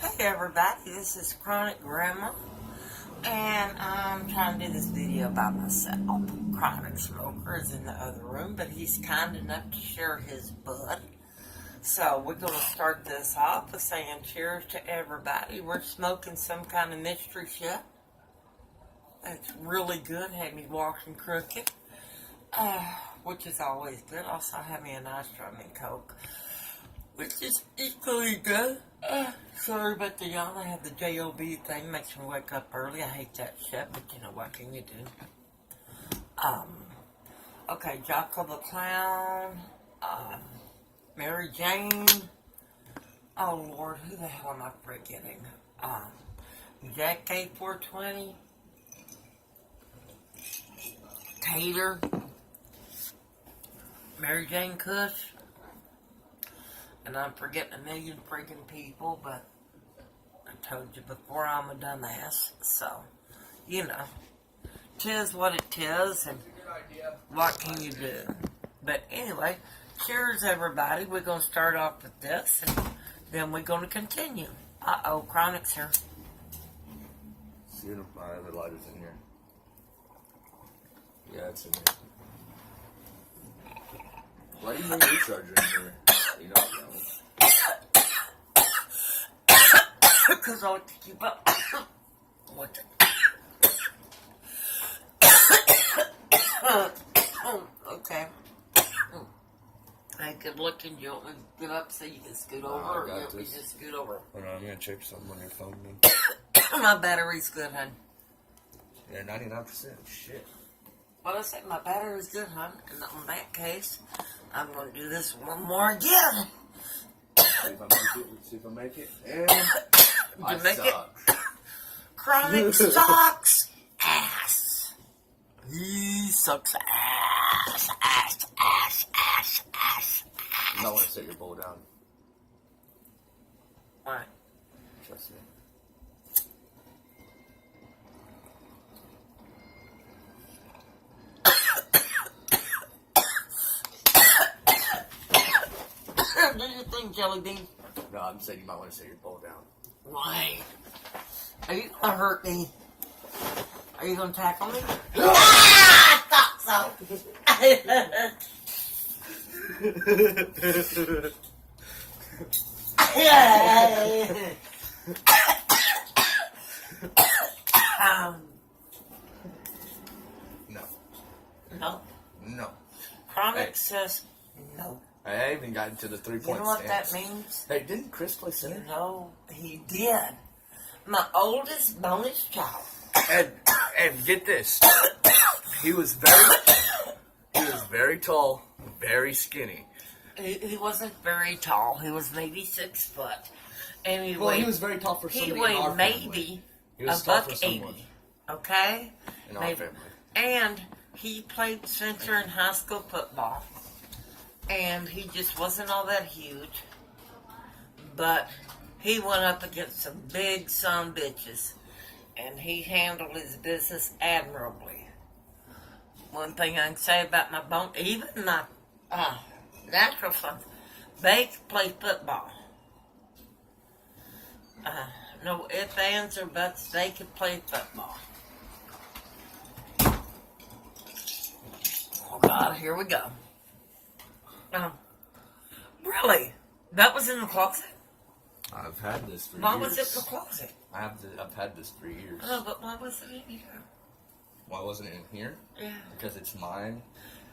Hey everybody, this is Chronic Grandma, and I'm trying to do this video about myself. Chronic Smoker is in the other room, but he's kind enough to share his bud. So we're going to start this off with saying cheers to everybody. We're smoking some kind of mystery shit. It's really good, had me walking crooked, which is always good. Also had me a nice rum and coke, which is equally good. Sorry about the yawn. I have the J-O-B thing. Makes me wake up early. I hate that shit, but you know, what can you do? Okay, Jocko the Clown. Mary Jane. Oh, Lord, who the hell am I forgetting? Jack K420. Tater. Mary Jane Kush. And I'm forgetting a million freaking people, but I told you before, I'm a dumbass. So, you know, 'tis what it is, and what can you do? But anyway, cheers everybody. We're going to start off with this, and then we're going to continue. Uh-oh, Chronic's here. See, my other lighter's in here. Yeah, it's in here. Why do you bring your charger in here? You don't know. Because I want to keep up. What the? Okay. Hey, good looking. You want me to get up so you can scoot over? I Or you got want me this. to just scoot over? Hold on, I'm gonna check something on your phone, man. My battery's good, hon. Yeah, 99%. Shit. Well, I said my battery's good, hon. And in that case, I'm going to do this one more again. See if I make it. Let's see if I make it. And I You make suck. it? Chronic sucks ass. He sucks ass. Ass, ass, ass, ass. You might want to set your bowl down. Why? Trust me. Do you think, Jelly Bean? No, I'm saying you might want to set your bowl down. Why? Are you gonna hurt me? Are you gonna tackle me? I thought No. No. No. Chronic Hey. says no. I even got into the 3-point You know what stance. that means? Hey, didn't Chris play center? No, he did. My oldest bonus child. And get this. He was very tall, very skinny. He wasn't very tall. He was maybe 6 foot. And he Well, weighed, he was very tall for he somebody in weighed our family. maybe He was a tall buck for someone 80. Okay? in our Maybe. family. And he played center in high school football. And he just wasn't all that huge. But he went up against some big son bitches. And he handled his business admirably. One thing I can say about my bone, even my natural sons, they could play football. No ifs, ands, or buts, they could play football. Oh God, here we go. Really? That was in the closet? I've had this for Why years. was it in the closet? I've had this for years. Oh, but why was it in here? Why wasn't it in here? Yeah. Because it's mine.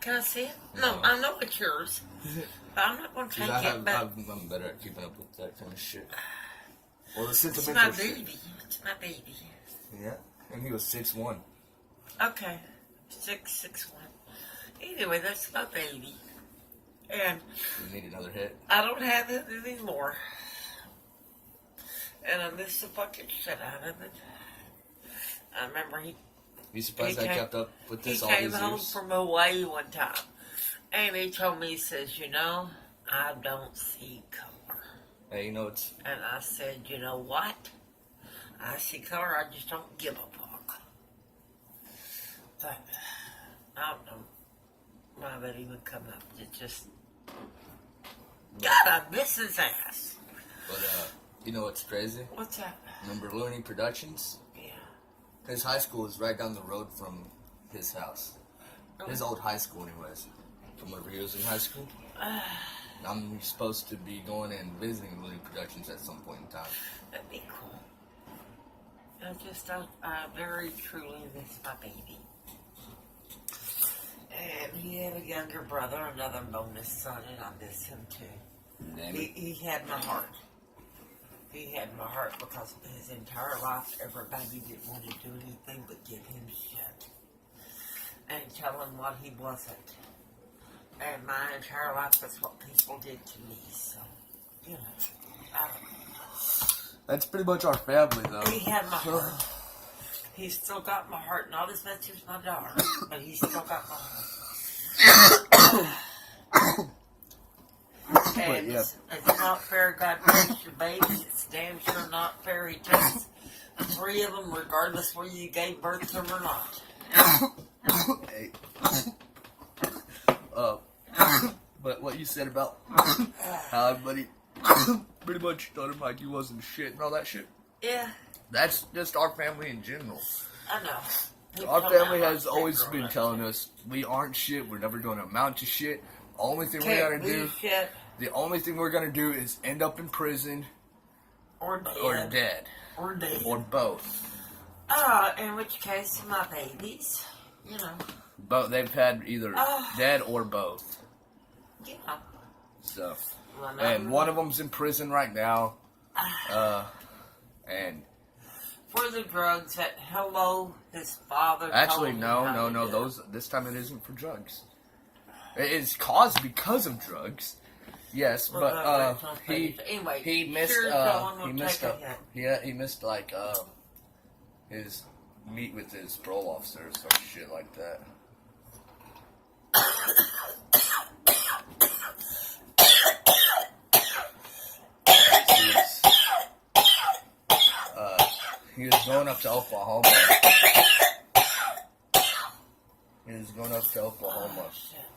Can I see it? No. No, I know it's yours. But I'm not going to take it back. I'm better at keeping up with that kind of shit. Well, the It's sentimental my shit. baby. It's my baby. Yeah. And he was 6'1". Okay. 6'1". Anyway, that's my baby. And You need another hit. I don't have it anymore. And I miss the fucking shit out of it. I remember You surprised I kept up with he this all came these home years? from Hawaii one time. And he told me, he says, you know, I don't see color. Hey, you know it's... And I said, you know what? I see color, I just don't give a fuck. But I don't know why that even come up. It just, God, I miss his ass. But, You know what's crazy? What's that? Remember Looney Productions? Yeah. His high school is right down the road from his house. His old high school, anyways. From whenever he was in high school. I'm supposed to be going and visiting Looney Productions at some point in time. That'd be cool. I very truly miss my baby. And he had a younger brother, another bonus son, and I miss him too. Name it. He had my heart. He had my heart because his entire life, everybody didn't want to do anything but give him shit. And tell him what he wasn't. And my entire life, that's what people did to me, so, you know, I don't know. That's pretty much our family, though. He had my heart. He's still got my heart, not as much as my daughter, but he's still got my heart. And it's not fair God takes your babies. It's damn sure not fair He takes 3 of them, regardless whether you gave birth to them or not. Hey. But what you said about how everybody pretty much told him like he wasn't shit and all that shit. Yeah, That's just our family in general. I know. Our family has always been telling us we aren't shit. We're never going to amount to shit. Only thing we gotta do, shit the only thing we're gonna do is end up in prison or dead. or dead Or both. In which case, my babies, you know. But they've had either dead or both. Yeah. So, Well, and one of them's in prison right now. And for the drugs that his father. actually, told him how to no. do. Those this time it isn't for drugs. It is caused because of drugs. Yes, but anyway, he missed he missed like his meet with his parole officer or some shit like that. He was going up to Oklahoma.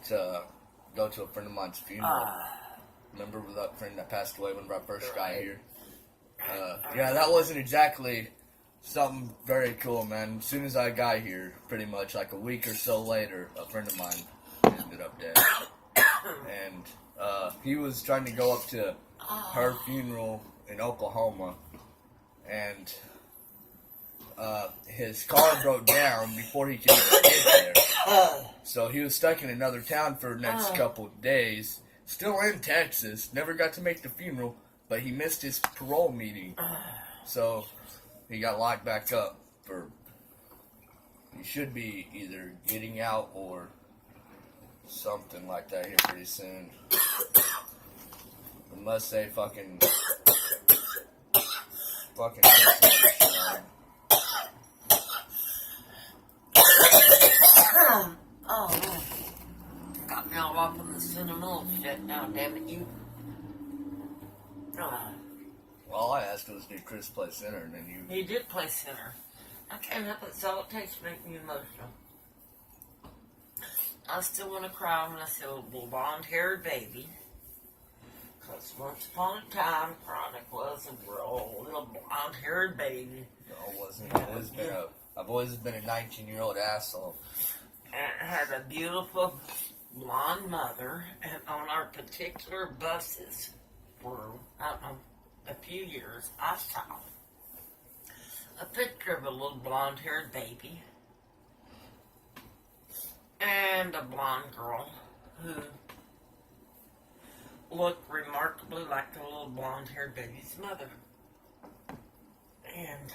To go to a friend of mine's funeral. Remember that friend that passed away when I first got here? Yeah, that wasn't exactly something very cool, man. As soon as I got here, pretty much like a week or so later, a friend of mine ended up dead. And he was trying to go up to her funeral in Oklahoma, and his car broke down before he could even get there. So he was stuck in another town for the next couple of days. Still in Texas. Never got to make the funeral, but he missed his parole meeting. So he got locked back up for... He should be either getting out or something like that here pretty soon. Unless they fucking Oh, man. Got me all off on the sentimental shit now, damn it, you. All I asked was, did Chris play center? And then you... He did play center. I can't help it, so it takes to make me emotional. I still want to cry when I see a little blonde-haired baby. Because once upon a time, Chronic was a real little blonde-haired baby. No, it wasn't. I've always been a 19-year-old asshole. And had a beautiful blonde mother, and on our particular buses for, I don't know, a few years, I saw a picture of a little blonde-haired baby and a blonde girl who looked remarkably like the little blonde-haired baby's mother. And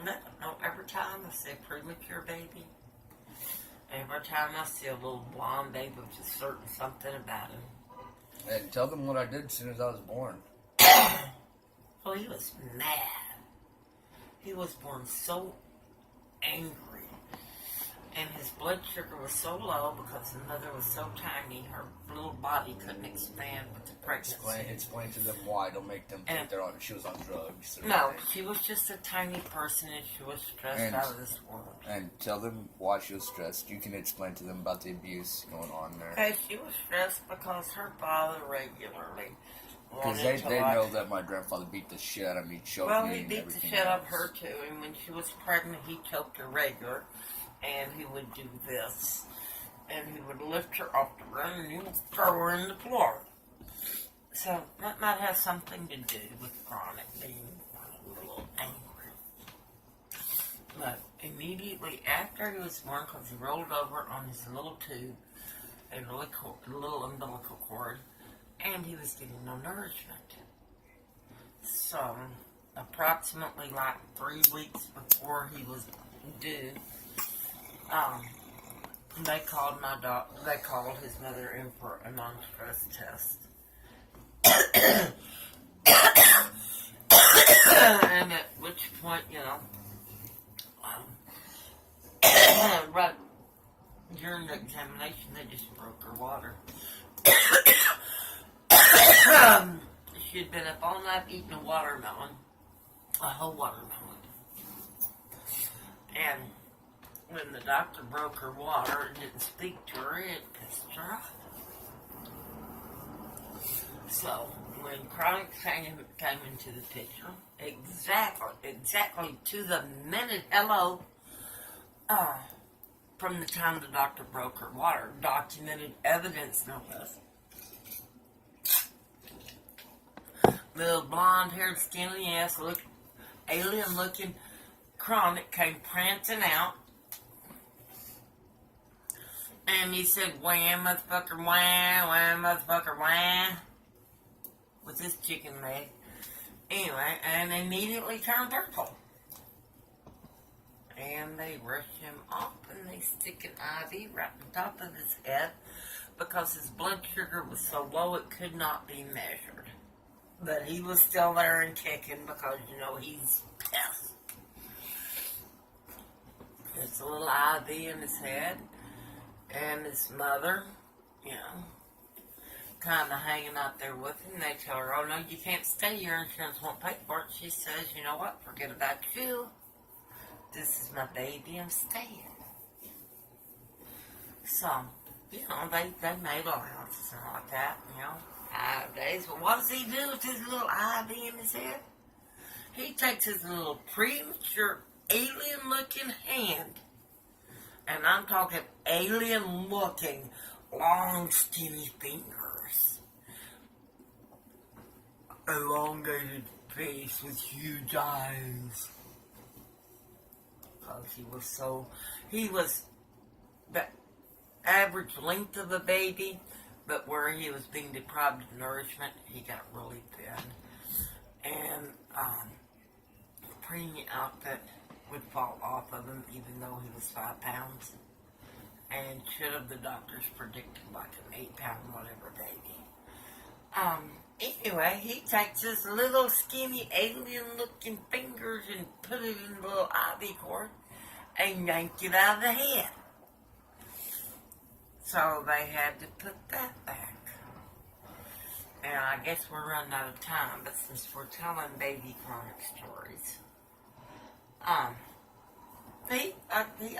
I don't know, every time I see a premature baby, every time I see a little blonde baby with just certain something about him. And tell them what I did as soon as I was born. Well, he was mad. He was born so angry. And his blood sugar was so low because his mother was so tiny, her little body couldn't expand with the pregnancy. Explain to them why. Don't make them think she was on drugs. No, she was just a tiny person and she was stressed out of this world. And tell them why she was stressed. You can explain to them about the abuse going on there. Okay, she was stressed because her father regularly Because they know that my grandfather beat the shit out of me, choked Well, me, he and beat the everything shit out of else. her too, and when she was pregnant, he choked her regular, and he would do this, and he would lift her off the ground and he would throw her in the floor. So that might have something to do with chronic being a little angry. But immediately after he was born, because he rolled over on his little tube, a little umbilical cord, and he was getting no nourishment. So, approximately like 3 weeks before he was due, they called they called his mother in for a non-stress test. And at which point, right during the examination, they just broke her water. She had been up all night eating a watermelon, a whole watermelon. And when the doctor broke her water and didn't speak to her, it pissed her off. So, when chronic came into the picture, exactly to the minute, from the time the doctor broke her water, documented evidence, no less. Little blonde-haired, skinny-ass, alien-looking chronic came prancing out. And he said, wham, motherfucker, wham, motherfucker, wham, with his chicken leg. Anyway, and immediately turned purple. And they rushed him off, and they stick an IV right on top of his head because his blood sugar was so low it could not be measured. But he was still there and kicking because, he's pissed. There's a little IV in his head. And his mother, kind of hanging out there with him. They tell her, oh, no, you can't stay. Your insurance won't pay for it. She says, you know what? Forget about you. This is my baby. I'm staying. So, they made allowances and like that, 5 days. But what does he do with his little IV in his head? He takes his little premature, alien-looking hand, and I'm talking alien-looking, long, skinny fingers, elongated face with huge eyes. Because he was the average length of a baby, but where he was being deprived of nourishment, he got really thin. And the preemie outfit would fall off of him even though he was 5 pounds. And should have the doctors predicted like an 8-pound whatever baby. Anyway, he takes his little skinny alien-looking fingers and put it in the little IV cord and yanked it out of the head. So they had to put that back. And I guess we're running out of time, but since we're telling baby chronic stories, he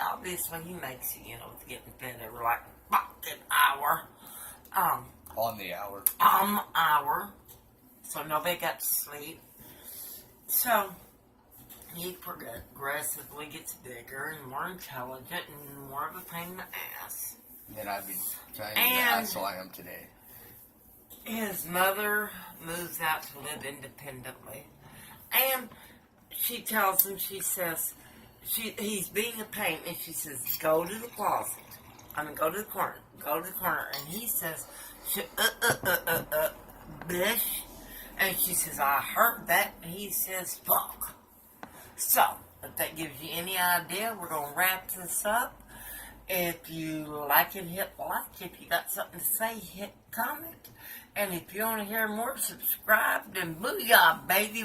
obviously makes it, with getting fed every like fucking hour. On the hour. On the hour. So nobody got to sleep. So he progressively gets bigger and more intelligent and more of a pain in the ass. Then I'd be trying to be the asshole I am today. His mother moves out to live independently. And she tells him, she says, he's being a pain, and she says, go to the closet. Go to the corner. Go to the corner. And he says, bish. And she says, I heard that. And he says, fuck. So, if that gives you any idea, we're going to wrap this up. If you like it, hit like. If you got something to say, hit comment. And if you want to hear more, subscribe. And booyah, baby.